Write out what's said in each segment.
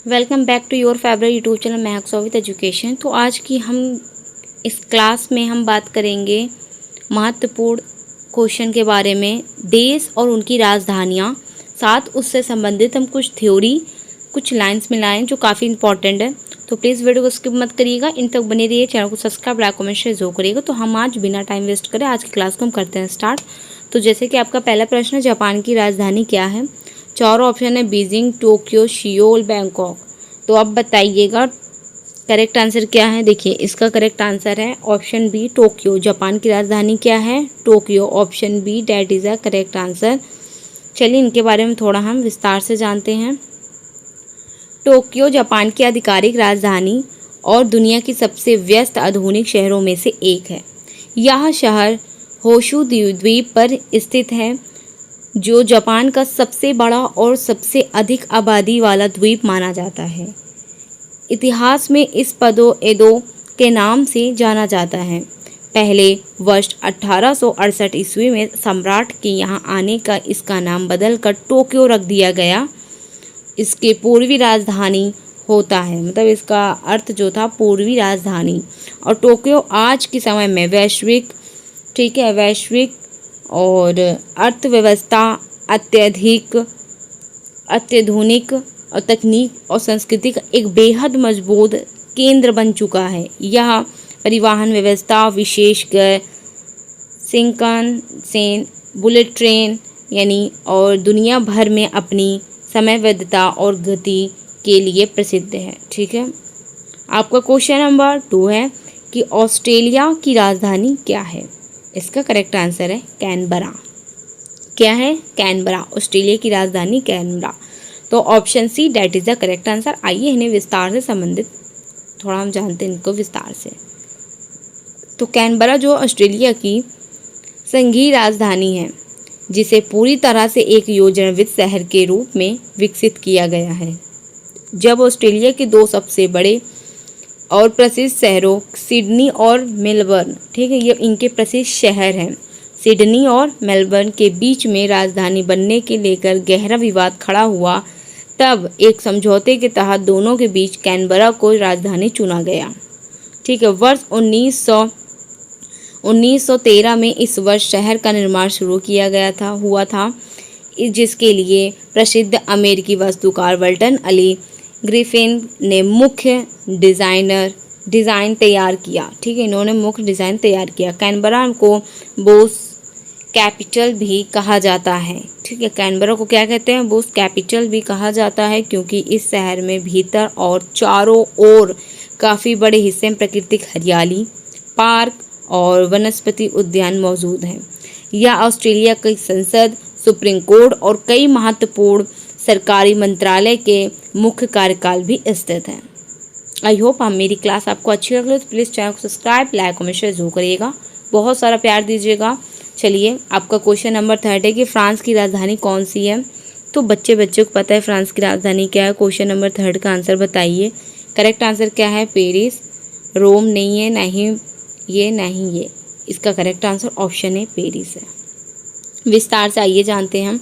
Welcome back to your favourite YouTube channel Mehak with education. तो आज की हम इस क्लास में हम बात करेंगे महत्वपूर्ण क्वेश्चन के बारे में, देश और उनकी राजधानियाँ। साथ उससे संबंधित हम कुछ थ्योरी, कुछ लाइंस मिलाएं जो काफ़ी इंपॉर्टेंट है। तो प्लीज़ वीडियो को स्किप मत करिएगा, इन तक बने रहिए, चैनल को सब्सक्राइब, लाइक, कमेंट, शेयर जरूर करिएगा। तो हम आज बिना टाइम वेस्ट करें आज की क्लास को हम करते हैं स्टार्ट। तो जैसे कि आपका पहला प्रश्न है, जापान की राजधानी क्या है? चारों ऑप्शन है बीजिंग, टोक्यो, सियोल, बैंकॉक। तो अब बताइएगा करेक्ट आंसर क्या है। देखिए इसका करेक्ट आंसर है ऑप्शन बी, टोक्यो। जापान की राजधानी क्या है? Tokyo. Option B that is a correct answer. चलिए इनके बारे में थोड़ा हम विस्तार से जानते हैं। टोक्यो जापान की आधिकारिक राजधानी और दुनिया की सबसे व्यस्त आधुनिक शहरों में से एक है। यह शहर होशु द्वीप पर स्थित है, जो जापान का सबसे बड़ा और सबसे अधिक आबादी वाला द्वीप माना जाता है। इतिहास में इस पदो एदो के नाम से जाना जाता है। पहले वर्ष 1868 ईस्वी में सम्राट के यहाँ आने का इसका नाम बदलकर टोक्यो रख दिया गया। इसके पूर्वी राजधानी होता है, मतलब इसका अर्थ जो था पूर्वी राजधानी। और टोक्यो आज के समय में वैश्विक और अर्थव्यवस्था, अत्याधुनिक और तकनीक और संस्कृति का एक बेहद मजबूत केंद्र बन चुका है। यह परिवहन व्यवस्था, विशेषकर शिंकानसेन, बुलेट ट्रेन और दुनिया भर में अपनी समयबद्धता और गति के लिए प्रसिद्ध है। ठीक है, आपका क्वेश्चन नंबर 2 है कि ऑस्ट्रेलिया की राजधानी क्या है? इसका करेक्ट आंसर है कैनबरा। क्या है? कैनबरा। ऑस्ट्रेलिया की राजधानी कैनबरा। तो option C that is the correct answer. आइए इन्हें विस्तार से संबंधित थोड़ा हम जानते हैं इनको विस्तार से। तो कैनबरा जो ऑस्ट्रेलिया की संघीय राजधानी है, जिसे पूरी तरह से एक योजनाबद्ध शहर के रूप में विकसित किया गया है। जब ऑस्ट्रेलिया के दो सबसे बड़े और प्रसिद्ध शहरों सिडनी और मेलबर्न, ठीक है, ये इनके प्रसिद्ध शहर हैं, सिडनी और मेलबर्न के बीच में राजधानी बनने के लेकर गहरा विवाद खड़ा हुआ, तब एक समझौते के तहत दोनों के बीच कैनबरा को राजधानी चुना गया। ठीक है, वर्ष 1913 में इस वर्ष शहर का निर्माण शुरू किया हुआ था, जिसके लिए प्रसिद्ध अमेरिकी वास्तुकार वाल्टर अली ग्रिफिन ने मुख्य डिज़ाइन तैयार किया। ठीक है, इन्होंने मुख्य डिज़ाइन तैयार किया। कैनबरा को बोस कैपिटल भी कहा जाता है। ठीक है, कैनबरा को क्या कहते हैं? बोस कैपिटल भी कहा जाता है, क्योंकि इस शहर में भीतर और चारों ओर काफ़ी बड़े हिस्से में प्राकृतिक हरियाली, पार्क और वनस्पति उद्यान मौजूद हैं। यह ऑस्ट्रेलिया की संसद, सुप्रीम कोर्ट और कई महत्वपूर्ण सरकारी मंत्रालय के मुख्य कार्यकाल भी स्थित हैं। आई होप मेरी क्लास आपको अच्छी लग रही है, तो प्लीज़ चैनल को सब्सक्राइब, लाइक, कमेंट, शेयर जरूर करिएगा, बहुत सारा प्यार दीजिएगा। चलिए आपका क्वेश्चन नंबर 3 है कि फ्रांस की राजधानी कौन सी है? तो बच्चे को पता है फ्रांस की राजधानी क्या है। क्वेश्चन नंबर 3 का आंसर बताइए। करेक्ट आंसर क्या है? पेरिस। रोम नहीं है, नहीं ये। इसका करेक्ट आंसर ऑप्शन है पेरिस है। विस्तार से आइए जानते हैं हम।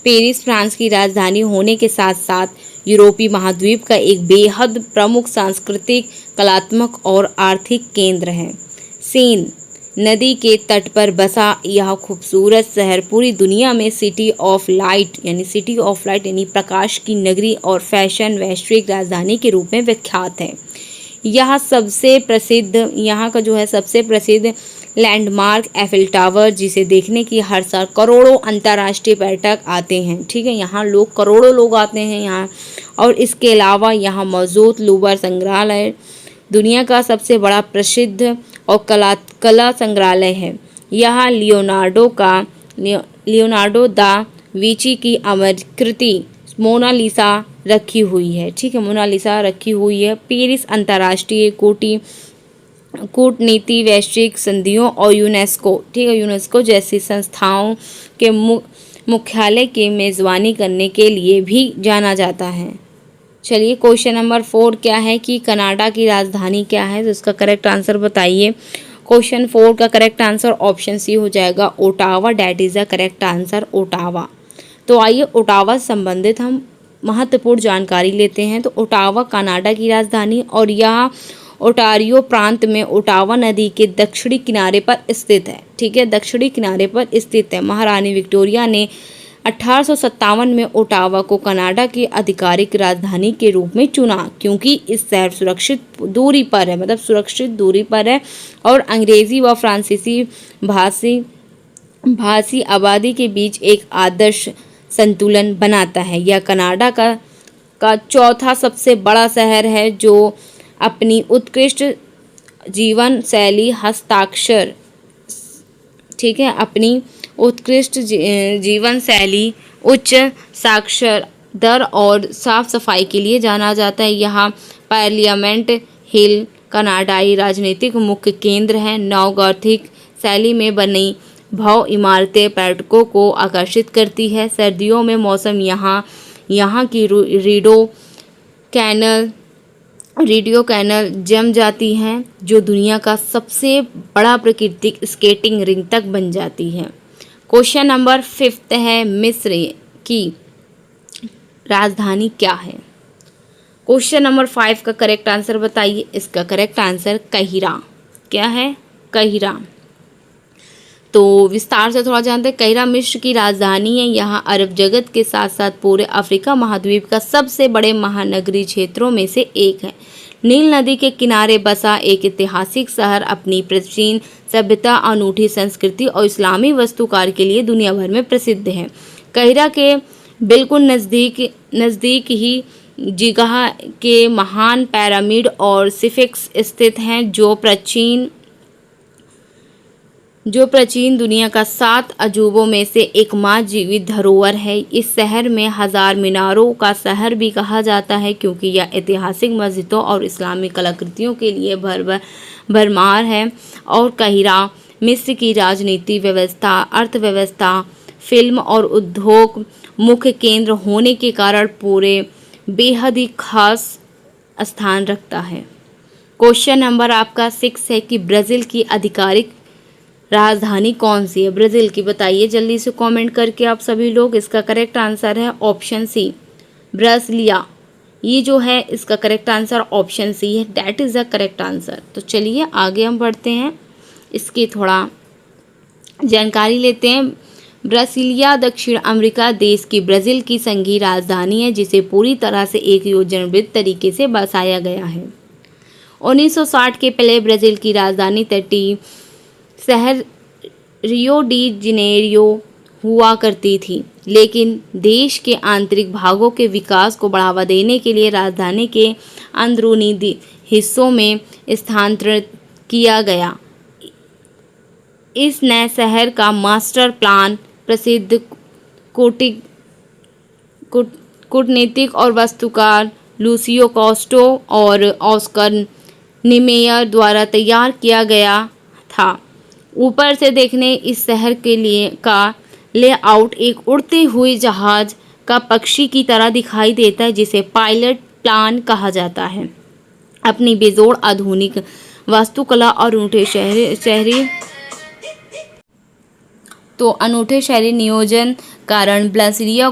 पेरिस फ्रांस की राजधानी होने के साथ साथ यूरोपीय महाद्वीप का एक बेहद प्रमुख सांस्कृतिक, कलात्मक और आर्थिक केंद्र है। सेन नदी के तट पर बसा यह खूबसूरत शहर पूरी दुनिया में सिटी ऑफ लाइट यानी प्रकाश की नगरी और फैशन वैश्विक राजधानी के रूप में विख्यात है। यहाँ का जो है सबसे प्रसिद्ध लैंडमार्क एफिल टावर, जिसे देखने की हर साल करोड़ों अंतर्राष्ट्रीय पर्यटक आते हैं। ठीक है, यहाँ करोड़ों लोग आते हैं यहाँ। और इसके अलावा यहाँ मौजूद लूवर संग्रहालय दुनिया का सबसे बड़ा प्रसिद्ध और कला संग्रहालय है। यहाँ लियोनार्डो दा विंची की अमर कृति मोनालिसा रखी हुई है। ठीक है, मोनालिसा रखी हुई है। पेरिस अंतर्राष्ट्रीय कूटनीति, वैश्विक संधियों और यूनेस्को जैसी संस्थाओं के मुख्यालय की मेज़बानी करने के लिए भी जाना जाता है। चलिए क्वेश्चन नंबर 4 क्या है कि कनाडा की राजधानी क्या है? तो इसका करेक्ट आंसर बताइए। क्वेश्चन 4 का करेक्ट आंसर ऑप्शन सी हो जाएगा, Ottawa. That is the correct answer, Ottawa. तो आइए ओटावा से संबंधित हम महत्वपूर्ण जानकारी लेते हैं। तो ओटावा कनाडा की राजधानी और यह ओटारियो प्रांत में ओटावा नदी के दक्षिणी किनारे पर स्थित है। ठीक है, दक्षिणी किनारे पर स्थित है। महारानी विक्टोरिया ने 1857 में ओटावा को कनाडा की आधिकारिक राजधानी के रूप में चुना, क्योंकि इस शहर सुरक्षित दूरी पर है, मतलब सुरक्षित दूरी पर है और अंग्रेजी व फ्रांसीसी भाषी आबादी के बीच एक आदर्श संतुलन बनाता है। यह कनाडा का चौथा सबसे बड़ा शहर है, जो अपनी उत्कृष्ट जीवन शैली हस्ताक्षर, ठीक है, अपनी उत्कृष्ट जीवन शैली, उच्च साक्षर दर और साफ सफाई के लिए जाना जाता है। यहाँ पार्लियामेंट हिल कनाडाई राजनीतिक मुख्य केंद्र है। नवगोथिक शैली में बनी भव्य इमारतें पर्यटकों को आकर्षित करती है। सर्दियों में मौसम यहाँ की रेडियो कैनल जम जाती हैं, जो दुनिया का सबसे बड़ा प्राकृतिक स्केटिंग रिंग तक बन जाती है। क्वेश्चन नंबर 5 है, मिस्र की राजधानी क्या है? क्वेश्चन नंबर 5 का करेक्ट आंसर बताइए। इसका करेक्ट आंसर काहिरा। क्या है? काहिरा। तो विस्तार से थोड़ा जानते हैं। काहिरा मिस्र की राजधानी है। यहाँ अरब जगत के साथ साथ पूरे अफ्रीका महाद्वीप का सबसे बड़े महानगरीय क्षेत्रों में से एक है। नील नदी के किनारे बसा एक ऐतिहासिक शहर अपनी प्राचीन सभ्यता, अनूठी संस्कृति और इस्लामी वास्तुकार के लिए दुनिया भर में प्रसिद्ध है। काहिरा के बिल्कुल नज़दीक ही जिगाह के महान पिरामिड और स्फिंक्स स्थित हैं, जो प्राचीन दुनिया का 7 अजूबों में से एकमात्र जीवित धरोहर है। इस शहर में 1000 मीनारों का शहर भी कहा जाता है, क्योंकि यह ऐतिहासिक मस्जिदों और इस्लामी कलाकृतियों के लिए भरमार है। और काहिरा मिस्र की राजनीति व्यवस्था, अर्थव्यवस्था, फिल्म और उद्योग मुख्य केंद्र होने के कारण पूरे बेहद ही खास स्थान रखता है। क्वेश्चन नंबर आपका 6 है कि ब्राज़ील की आधिकारिक राजधानी कौन सी है? ब्राज़ील की बताइए जल्दी से कमेंट करके आप सभी लोग। इसका करेक्ट आंसर है ऑप्शन सी, ब्रासिलिया। ये जो है इसका करेक्ट आंसर ऑप्शन सी है, that is the correct answer. तो चलिए आगे हम बढ़ते हैं, इसकी थोड़ा जानकारी लेते हैं। ब्रासिलिया दक्षिण अमेरिका देश की ब्राज़ील की संघीय राजधानी है, जिसे पूरी तरह से एक योजनाबद्ध तरीके से बसाया गया है। 1960 के पहले ब्राज़ील की राजधानी तटीय शहर रियो डी जनेरियो हुआ करती थी, लेकिन देश के आंतरिक भागों के विकास को बढ़ावा देने के लिए राजधानी के अंदरूनी हिस्सों में स्थानांतरित किया गया। इस नए शहर का मास्टर प्लान प्रसिद्ध कूटनीतिक और वास्तुकार लूसियो कॉस्टो और ऑस्कर नीमेयर द्वारा तैयार किया गया था। ऊपर से देखने इस शहर के लिए का लेआउट एक उड़ते हुए जहाज का पक्षी की तरह दिखाई देता है, जिसे पायलट प्लान कहा जाता है। अपनी बेजोड़ आधुनिक वास्तुकला और अनूठे शहरी नियोजन कारण ब्रासिलिया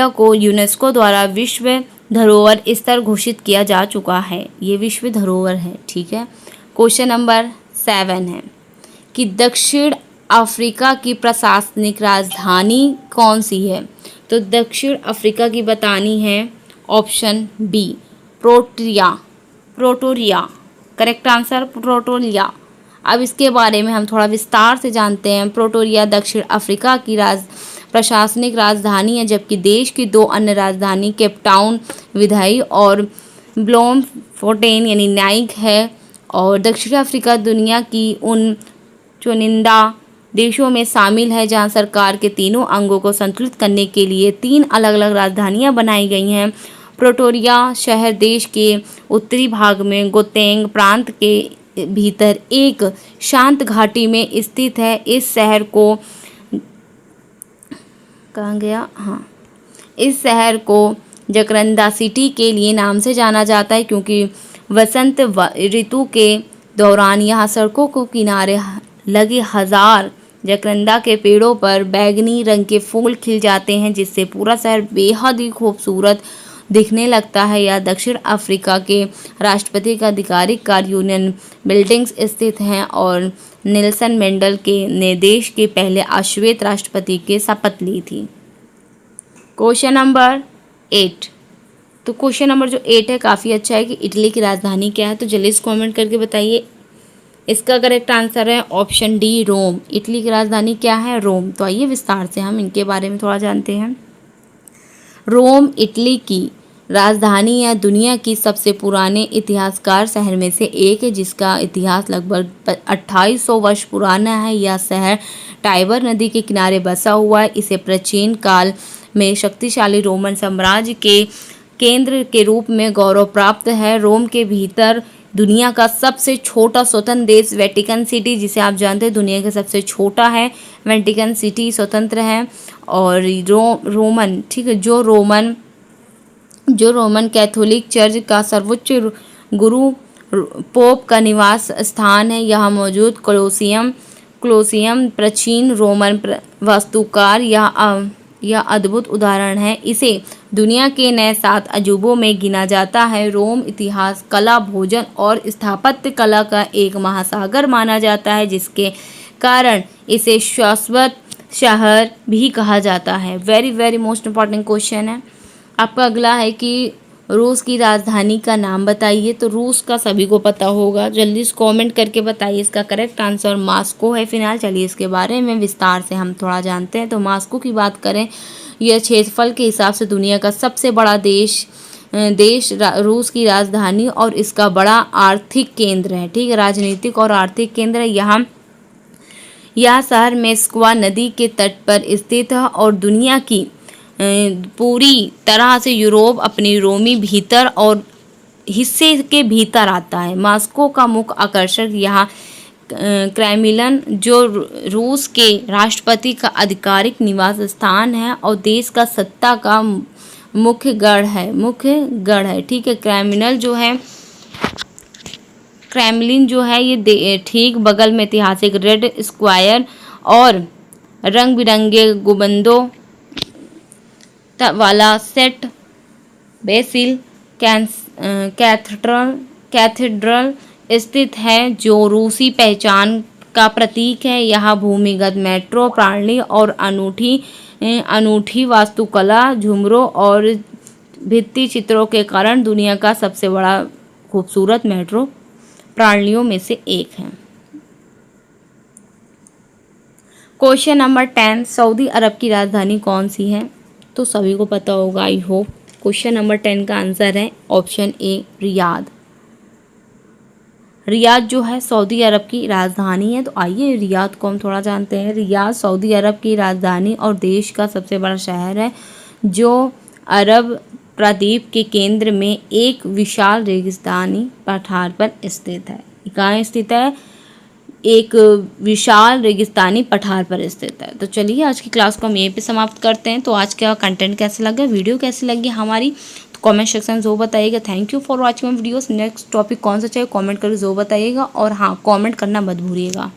को यूनेस्को द्वारा विश्व धरोहर स्तर घोषित किया जा चुका है। ये विश्व धरोहर है। ठीक है। क्वेश्चन नंबर 7 है कि दक्षिण अफ्रीका की प्रशासनिक राजधानी कौन सी है? तो दक्षिण अफ्रीका की बतानी है option B, Pretoria. Correct answer Pretoria. अब इसके बारे में हम थोड़ा विस्तार से जानते हैं। प्रोटोरिया दक्षिण अफ्रीका की प्रशासनिक राजधानी है, जबकि देश की 2 अन्य राजधानी केपटाउन विधायी और ब्लोमफोटेन यानी नाइक है। और दक्षिण अफ्रीका दुनिया की उन चुनिंदा देशों में शामिल है जहां सरकार के तीनों अंगों को संतुलित करने के लिए 3 अलग अलग राजधानियां बनाई गई हैं। प्रोटोरिया शहर देश के उत्तरी भाग में गोतेंग प्रांत के भीतर एक शांत घाटी में स्थित है। इस शहर को इस शहर को जकरंदा सिटी के लिए नाम से जाना जाता है, क्योंकि वसंत ऋतु के दौरान यहाँ सड़कों को किनारे लगे 1000 जकरंदा के पेड़ों पर बैंगनी रंग के फूल खिल जाते हैं, जिससे पूरा शहर बेहद ही खूबसूरत दिखने लगता है। यह दक्षिण अफ्रीका के राष्ट्रपति का आधिकारिक कार्य यूनियन बिल्डिंग्स स्थित हैं और नेल्सन मंडेला ने देश के पहले अश्वेत राष्ट्रपति की शपथ ली थी। Question number 8। तो क्वेश्चन नंबर जो 8 है काफ़ी अच्छा है कि इटली की राजधानी क्या है। तो जल्दी से कमेंट करके बताइए। इसका करेक्ट आंसर है ऑप्शन डी, रोम। इटली की राजधानी क्या है? रोम। तो आइए विस्तार से हम इनके बारे में थोड़ा जानते हैं। रोम इटली की राजधानी या दुनिया की सबसे पुराने इतिहासकार शहर में से एक है, जिसका इतिहास लगभग 2800 वर्ष पुराना है। यह शहर टाइबर नदी के किनारे बसा हुआ है। इसे प्राचीन काल में शक्तिशाली रोमन साम्राज्य के केंद्र के रूप में गौरव प्राप्त है। रोम के भीतर दुनिया का सबसे छोटा स्वतंत्र देश वेटिकन सिटी, जिसे आप जानते हैं दुनिया का सबसे छोटा है, वेटिकन सिटी स्वतंत्र है। और रोमन, ठीक है, जो रोमन कैथोलिक चर्च का सर्वोच्च गुरु पोप का निवास स्थान है। यहाँ मौजूद कोलोसियम प्राचीन रोमन वास्तुकार यह अद्भुत उदाहरण है। इसे दुनिया के नए 7 अजूबों में गिना जाता है। रोम इतिहास, कला, भोजन और स्थापत्य कला का एक महासागर माना जाता है, जिसके कारण इसे शाश्वत शहर भी कहा जाता है। Very very most important question है आपका। अगला है कि रूस की राजधानी का नाम बताइए। तो रूस का सभी को पता होगा, जल्दी से कमेंट करके बताइए। इसका करेक्ट आंसर मास्को है। फिलहाल चलिए इसके बारे में विस्तार से हम थोड़ा जानते हैं। तो मास्को की बात करें, यह क्षेत्रफल के हिसाब से दुनिया का सबसे बड़ा देश रूस की राजधानी और इसका बड़ा आर्थिक केंद्र है। ठीक है, राजनीतिक और आर्थिक केंद्र है। यह शहर मेस्कवा नदी के तट पर स्थित है और दुनिया की पूरी तरह से यूरोप अपनी रोमी भीतर और हिस्से के भीतर आता है। मास्को का मुख्य आकर्षण यहाँ क्रेमलिन, जो रूस के राष्ट्रपति का आधिकारिक निवास स्थान है और देश का सत्ता का मुख्य गढ़ है। ठीक है, क्रेमलिन जो है ये ठीक बगल में ऐतिहासिक रेड स्क्वायर और रंग बिरंगे गुंबदों वाला सेंट बेसिल कैथेड्रल स्थित है, जो रूसी पहचान का प्रतीक है। यहाँ भूमिगत मेट्रो प्रणाली और अनूठी वास्तुकला, झुमरों और भित्ति चित्रों के कारण दुनिया का सबसे बड़ा खूबसूरत मेट्रो प्रणालियों में से एक है। क्वेश्चन नंबर 10, सऊदी अरब की राजधानी कौन सी है? तो सभी को पता होगा, आई होप। क्वेश्चन नंबर 10 का आंसर है ऑप्शन ए, रियाद। रियाद जो है सऊदी अरब की राजधानी है। तो आइए रियाद को हम थोड़ा जानते हैं। रियाद सऊदी अरब की राजधानी और देश का सबसे बड़ा शहर है, जो अरब प्रायद्वीप के केंद्र में एक विशाल रेगिस्तानी पठार पर स्थित है। कहाँ स्थित है? एक विशाल रेगिस्तानी पठार पर स्थित है। तो चलिए आज की क्लास को हम यहीं पे समाप्त करते हैं। तो आज का कंटेंट कैसा लगा, वीडियो कैसी लगी हमारी, तो कमेंट सेक्शन जो बताइएगा। Thank you for watching my videos. Next topic कौन सा चाहिए कमेंट करके जो बताइएगा। और हाँ, कमेंट करना मत भूलिएगा।